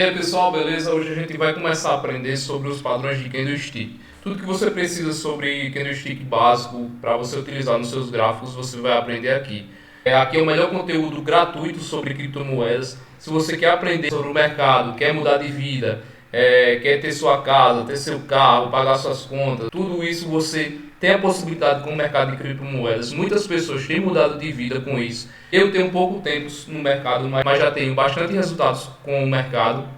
E aí pessoal, beleza? Hoje a gente vai começar a aprender sobre os padrões de candlestick. Tudo que você precisa sobre candlestick básico para você utilizar nos seus gráficos, você vai aprender aqui. Aqui é o melhor conteúdo gratuito sobre criptomoedas. Se você quer aprender sobre o mercado, quer mudar de vida, quer ter sua casa, ter seu carro, pagar suas contas, tudo isso você tem a possibilidade com o mercado de criptomoedas. Muitas pessoas têm mudado de vida com isso. Eu tenho pouco tempo no mercado, mas já tenho bastante resultados com o mercado.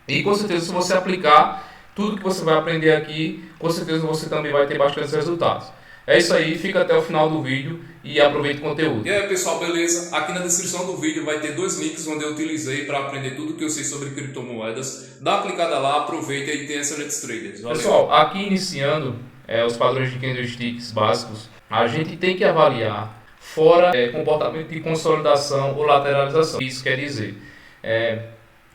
E com certeza, se você aplicar tudo que você vai aprender aqui, com certeza você também vai ter bastantes resultados. É isso aí, fica até o final do vídeo e aproveite o conteúdo. E aí pessoal, beleza? Aqui na descrição do vídeo vai ter dois links onde eu utilizei para aprender tudo que eu sei sobre criptomoedas. Dá uma clicada lá, aproveita e tem excelentes traders. Valeu. Pessoal, aqui iniciando os padrões de candlesticks básicos, a gente tem que avaliar fora comportamento de consolidação ou lateralização. Isso quer dizer,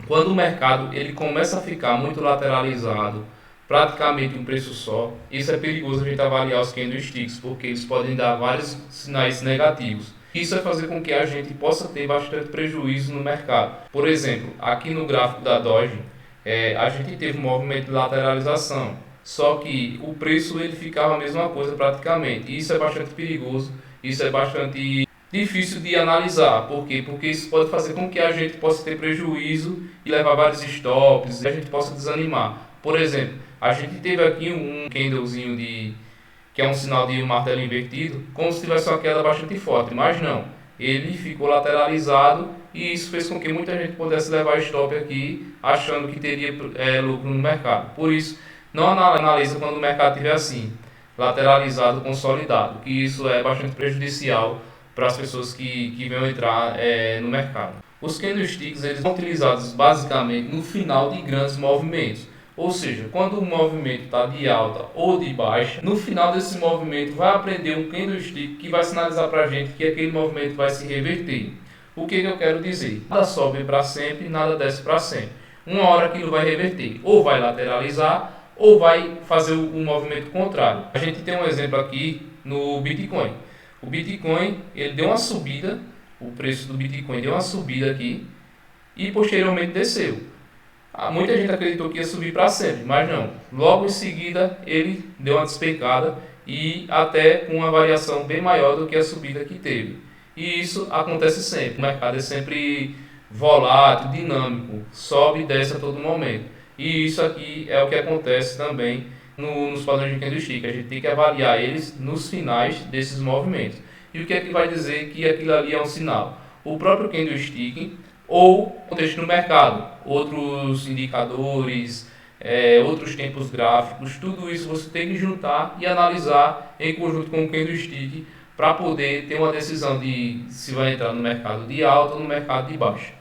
quando o mercado ele começa a ficar muito lateralizado, praticamente um preço só, isso é perigoso a gente avaliar os candlesticks, porque eles podem dar vários sinais negativos. Isso vai fazer com que a gente possa ter bastante prejuízo no mercado. Por exemplo, aqui no gráfico da Doge, a gente teve um movimento de lateralização, só que o preço ele ficava a mesma coisa praticamente. Isso é bastante perigoso, isso é bastante difícil de analisar. Por quê? Porque isso pode fazer com que a gente possa ter prejuízo e levar vários stops e a gente possa desanimar. Por exemplo, a gente teve aqui um candlezinho que é um sinal de um martelo invertido, como se tivesse uma queda bastante forte, mas não. Ele ficou lateralizado e isso fez com que muita gente pudesse levar stop aqui, achando que teria lucro no mercado. Por isso, não analisa quando o mercado estiver assim, lateralizado, consolidado, que isso é bastante prejudicial para as pessoas que vão entrar no mercado. Os candlesticks eles são utilizados basicamente no final de grandes movimentos. Ou seja, quando o movimento está de alta ou de baixa, no final desse movimento vai aprender um candlestick que vai sinalizar para a gente que aquele movimento vai se reverter. O que eu quero dizer? Nada sobe para sempre, nada desce para sempre. Uma hora aquilo vai reverter, ou vai lateralizar, ou vai fazer um movimento contrário. A gente tem um exemplo aqui no Bitcoin. O Bitcoin ele deu uma subida, o preço do Bitcoin deu uma subida aqui e posteriormente desceu. Muita gente acreditou que ia subir para sempre, mas não. Logo em seguida ele deu uma despencada e até com uma variação bem maior do que a subida que teve. E isso acontece sempre. O mercado é sempre volátil, dinâmico, sobe e desce a todo momento. E isso aqui é o que acontece também nos padrões de candlestick. A gente tem que avaliar eles nos finais desses movimentos. E o que é que vai dizer que aquilo ali é um sinal? O próprio candlestick ou contexto no mercado, outros indicadores, outros tempos gráficos, tudo isso você tem que juntar e analisar em conjunto com o candlestick para poder ter uma decisão de se vai entrar no mercado de alta ou no mercado de baixa.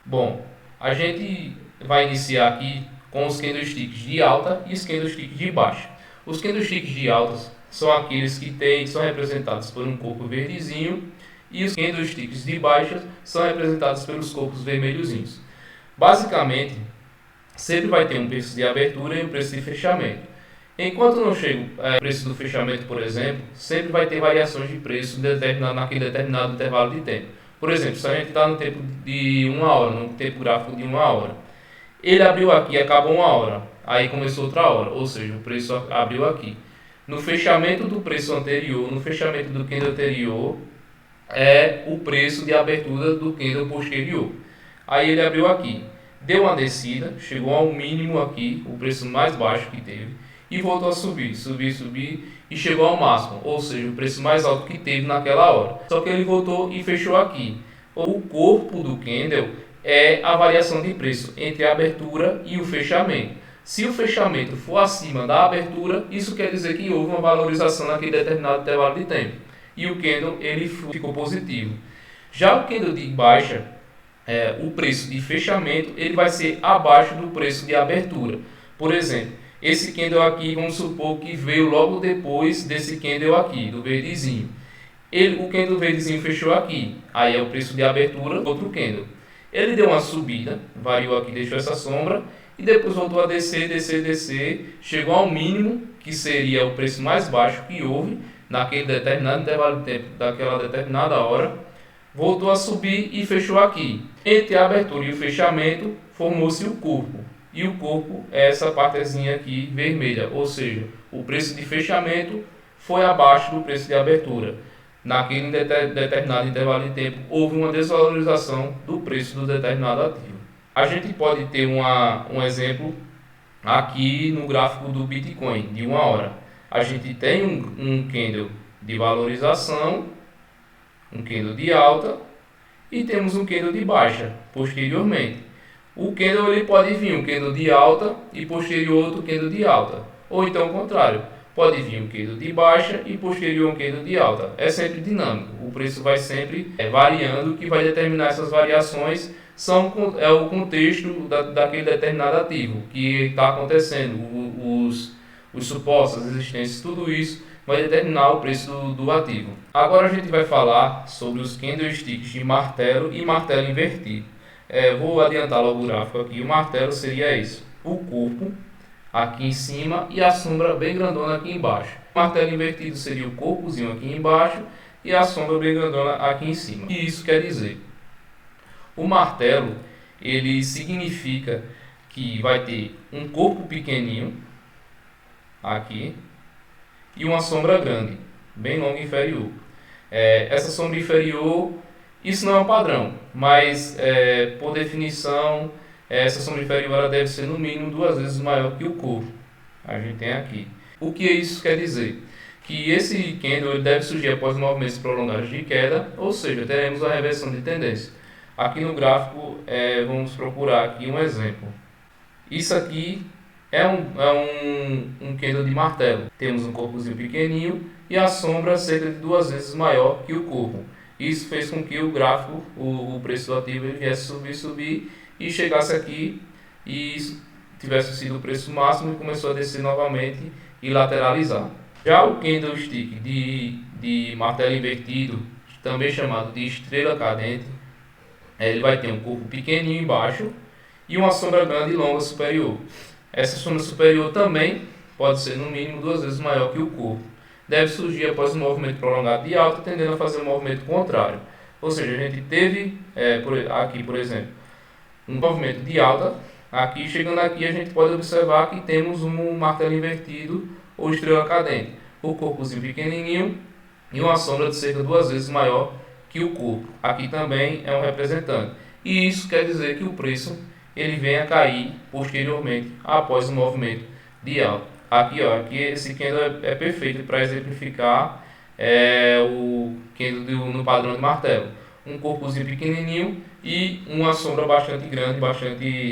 Bom, a gente vai iniciar aqui com os candlesticks de alta e os candlesticks de baixa. Os candlesticks de alta são aqueles que são representados por um corpo verdezinho e os candlesticks de baixa são representados pelos corpos vermelhozinhos. Basicamente, sempre vai ter um preço de abertura e um preço de fechamento. Enquanto não chega o preço do fechamento, por exemplo, sempre vai ter variações de preço naquele determinado intervalo de tempo. Por exemplo, se a gente está no tempo de 1 hora, no tempo gráfico de 1 hora, ele abriu aqui, acabou 1 hora, aí começou outra hora, ou seja, o preço abriu aqui. No fechamento do preço anterior, no fechamento do candle anterior, é o preço de abertura do candle posterior. Aí ele abriu aqui, deu uma descida, chegou ao mínimo aqui, o preço mais baixo que teve, e voltou a subir e chegou ao máximo, ou seja, o preço mais alto que teve naquela hora. Só que ele voltou e fechou aqui. O corpo do candle é a variação de preço entre a abertura e o fechamento. Se o fechamento for acima da abertura, isso quer dizer que houve uma valorização naquele determinado intervalo de tempo. E o candle ele ficou positivo. Já o candle de baixa, o preço de fechamento ele vai ser abaixo do preço de abertura. Por exemplo, esse candle aqui, vamos supor que veio logo depois desse candle aqui, do verdezinho. O candle verdezinho fechou aqui, aí é o preço de abertura do outro candle. Ele deu uma subida, variou aqui, deixou essa sombra, e depois voltou a descer, chegou ao mínimo, que seria o preço mais baixo que houve, naquele determinado intervalo de tempo, daquela determinada hora, voltou a subir e fechou aqui. Entre a abertura e o fechamento, formou-se o corpo. E o corpo é essa partezinha aqui vermelha, ou seja, o preço de fechamento foi abaixo do preço de abertura. Naquele determinado intervalo de tempo, houve uma desvalorização do preço do determinado ativo. A gente pode ter um exemplo aqui no gráfico do Bitcoin, de 1 hora. A gente tem um candle de valorização, um candle de alta e temos um candle de baixa posteriormente. O candle ele pode vir um candle de alta e posterior outro candle de alta. Ou então o contrário, pode vir um candle de baixa e posterior um candle de alta. É sempre dinâmico, o preço vai sempre variando. O que vai determinar essas variações é o contexto daquele determinado ativo que está acontecendo, os supostos, as existências, tudo isso vai determinar o preço do ativo. Agora a gente vai falar sobre os candlesticks de martelo e martelo invertido. Vou adiantar logo o gráfico aqui. O martelo seria isso: o corpo aqui em cima e a sombra bem grandona aqui embaixo. O martelo invertido seria o corpozinho aqui embaixo e a sombra bem grandona aqui em cima. E isso quer dizer, o martelo ele significa que vai ter um corpo pequenininho aqui e uma sombra grande, bem longa e inferior. Essa sombra inferior, isso não é um padrão, mas por definição, essa sombra inferior ela deve ser no mínimo 2 vezes maior que o corpo. A gente tem aqui. O que isso quer dizer? Que esse candle ele deve surgir após movimentos prolongados de queda, ou seja, teremos a reversão de tendência. Aqui no gráfico, vamos procurar aqui um exemplo. Isso aqui é um candle de martelo. Temos um corpozinho pequenininho e a sombra cerca de 2 vezes maior que o corpo. Isso fez com que o gráfico, o preço do ativo, ele viesse subir e chegasse aqui e tivesse sido o preço máximo e começou a descer novamente e lateralizar. Já o candlestick de martelo invertido, também chamado de estrela cadente, ele vai ter um corpo pequenininho embaixo e uma sombra grande e longa superior. Essa sombra superior também pode ser no mínimo 2 vezes maior que o corpo. Deve surgir após um movimento prolongado de alta, tendendo a fazer um movimento contrário. Ou seja, a gente teve aqui, por exemplo, um movimento de alta. Aqui, chegando aqui, a gente pode observar que temos um martelo invertido ou estrela cadente. O corpozinho pequenininho e uma sombra de cerca de 2 vezes maior que o corpo. Aqui também é um representante. E isso quer dizer que o preço ele vem a cair posteriormente após o movimento de alta. Aqui esse candle é perfeito para exemplificar o candle no padrão de martelo. Um corpozinho pequenininho e uma sombra bastante grande, bastante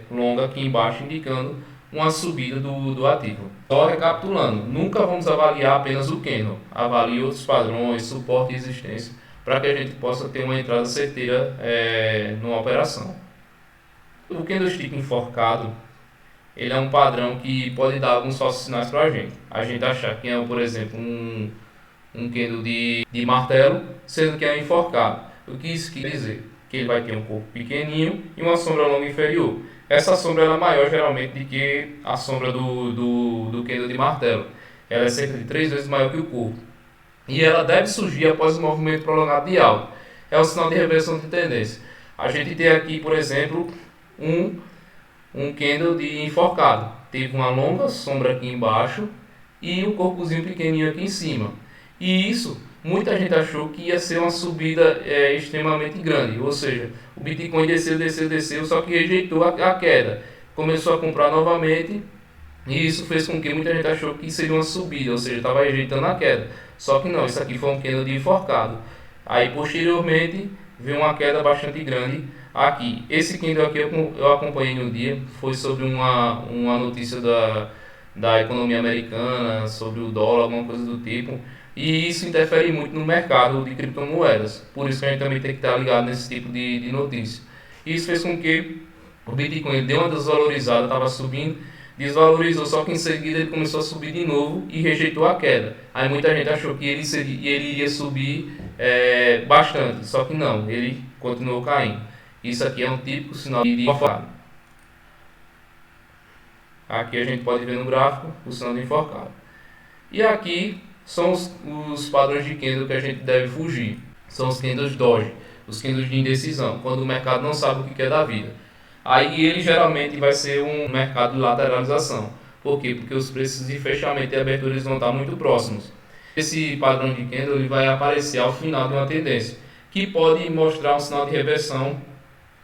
longa aqui embaixo, indicando uma subida do ativo. Só recapitulando, nunca vamos avaliar apenas o candle. Avalie outros padrões, suporte e resistência, para que a gente possa ter uma entrada certeira numa operação. O candlestick enforcado, ele é um padrão que pode dar alguns falsos sinais para a gente. A gente achar que é, por exemplo, um candle de martelo, sendo que é enforcado. O que isso quer dizer? Que ele vai ter um corpo pequenininho e uma sombra longa inferior. Essa sombra ela é maior geralmente do que a sombra do candle de martelo. Ela é cerca de 3 vezes maior que o corpo. E ela deve surgir após o movimento prolongado de alta. É um sinal de reversão de tendência. A gente tem aqui, por exemplo, um candle de enforcado. Teve uma longa sombra aqui embaixo e um corpozinho pequenininho aqui em cima. E isso, muita gente achou que ia ser uma subida extremamente grande. Ou seja, o Bitcoin desceu, só que rejeitou a queda. Começou a comprar novamente e isso fez com que muita gente achou que seria uma subida, ou seja, estava rejeitando a queda. Só que não, isso aqui foi um candle de enforcado. Aí posteriormente veio uma queda bastante grande aqui. Esse candle aqui eu acompanhei no dia, foi sobre uma notícia da economia americana, sobre o dólar, alguma coisa do tipo. E isso interfere muito no mercado de criptomoedas. Por isso que a gente também tem que estar ligado nesse tipo de notícia. Isso fez com que o Bitcoin deu uma desvalorizada, estava subindo, desvalorizou, só que em seguida ele começou a subir de novo e rejeitou a queda. Aí muita gente achou que ele iria subir bastante, só que não, ele continuou caindo. Isso aqui é um típico sinal de enforcado. Aqui a gente pode ver no gráfico o sinal de enforcado. E aqui são os padrões de candle que a gente deve fugir. São os candles Doji, os candles de indecisão, quando o mercado não sabe o que quer da vida. Aí ele geralmente vai ser um mercado de lateralização. Por quê? Porque os preços de fechamento e abertura eles vão estar muito próximos. Esse padrão de candle ele vai aparecer ao final de uma tendência, que pode mostrar um sinal de reversão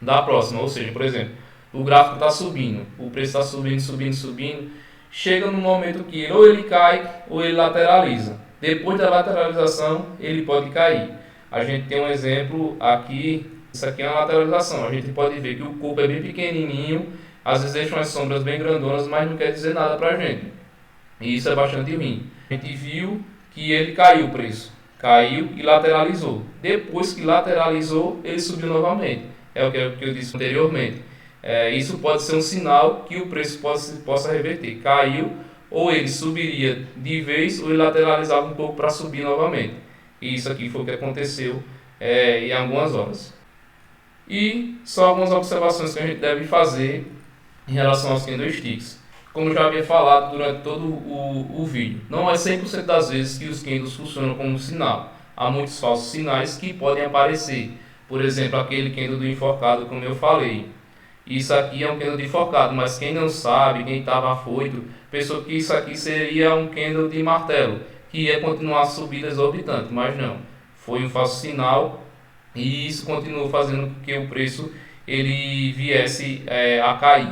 da próxima. Ou seja, por exemplo, o gráfico está subindo, o preço está subindo, subindo, subindo. Chega no momento que ou ele cai ou ele lateraliza. Depois da lateralização, ele pode cair. A gente tem um exemplo aqui, isso aqui é uma lateralização. A gente pode ver que o corpo é bem pequenininho, às vezes deixa umas sombras bem grandonas, mas não quer dizer nada para a gente. E isso é bastante ruim. A gente viu que ele caiu o preço, caiu e lateralizou. Depois que lateralizou, ele subiu novamente. É o que eu disse anteriormente. Isso pode ser um sinal que o preço possa reverter. Caiu, ou ele subiria de vez, ou ele lateralizava um pouco para subir novamente. E isso aqui foi o que aconteceu em algumas horas. E só algumas observações que a gente deve fazer em relação aos candlesticks. Como eu já havia falado durante todo o vídeo, não é 100% das vezes que os candles funcionam como um sinal. Há muitos falsos sinais que podem aparecer. Por exemplo, aquele candle do enforcado, como eu falei. Isso aqui é um candle de enforcado, mas quem não sabe, quem estava afoito, pensou que isso aqui seria um candle de martelo, que ia continuar a subida exorbitante, mas não. Foi um falso sinal e isso continuou fazendo com que o preço ele viesse a cair.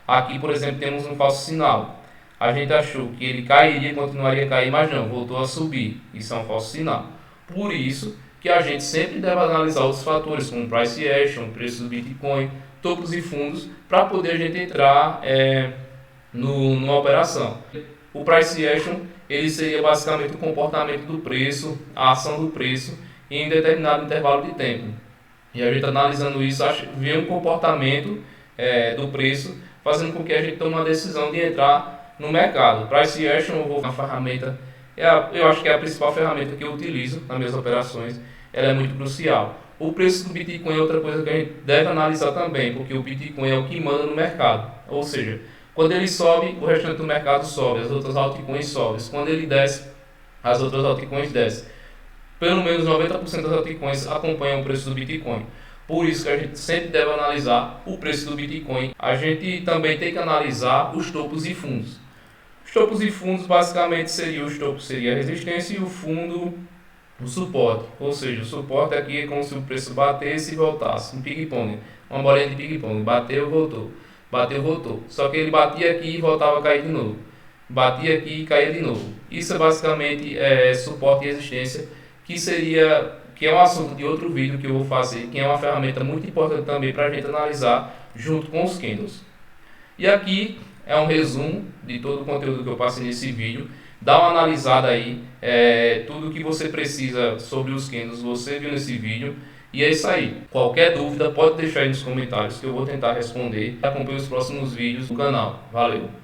Aqui, por exemplo, temos um falso sinal. A gente achou que ele cairia e continuaria a cair, mas não, voltou a subir. Isso é um falso sinal. Por isso que a gente sempre deve analisar outros fatores, como price action, preço do Bitcoin, topos e fundos, para poder a gente entrar numa operação. O price action ele seria basicamente o comportamento do preço, a ação do preço em determinado intervalo de tempo. E a gente analisando isso, vê um comportamento do preço, fazendo com que a gente tome uma decisão de entrar no mercado. Price action, eu vou uma ferramenta, eu acho que é a principal ferramenta que eu utilizo nas minhas operações, ela é muito crucial. O preço do Bitcoin é outra coisa que a gente deve analisar também, porque o Bitcoin é o que manda no mercado. Ou seja, quando ele sobe, o restante do mercado sobe, as outras altcoins sobem. Quando ele desce, as outras altcoins descem. Pelo menos 90% das altcoins acompanham o preço do Bitcoin. Por isso que a gente sempre deve analisar o preço do Bitcoin. A gente também tem que analisar os topos e fundos. Os topos e fundos basicamente os topos seria a resistência e o fundo o suporte. Ou seja, o suporte aqui é como se o preço batesse e voltasse. Um ping-pong, uma bolinha de ping-pong. Bateu, voltou. Bateu, voltou. Só que ele batia aqui e voltava a cair de novo. Batia aqui e caía de novo. Isso é basicamente suporte e resistência, que é um assunto de outro vídeo que eu vou fazer, que é uma ferramenta muito importante também para a gente analisar junto com os candles. E aqui é um resumo de todo o conteúdo que eu passei nesse vídeo. Dá uma analisada aí, tudo que você precisa sobre os candles você viu nesse vídeo. E é isso aí. Qualquer dúvida pode deixar aí nos comentários que eu vou tentar responder. Acompanhe os próximos vídeos do canal. Valeu!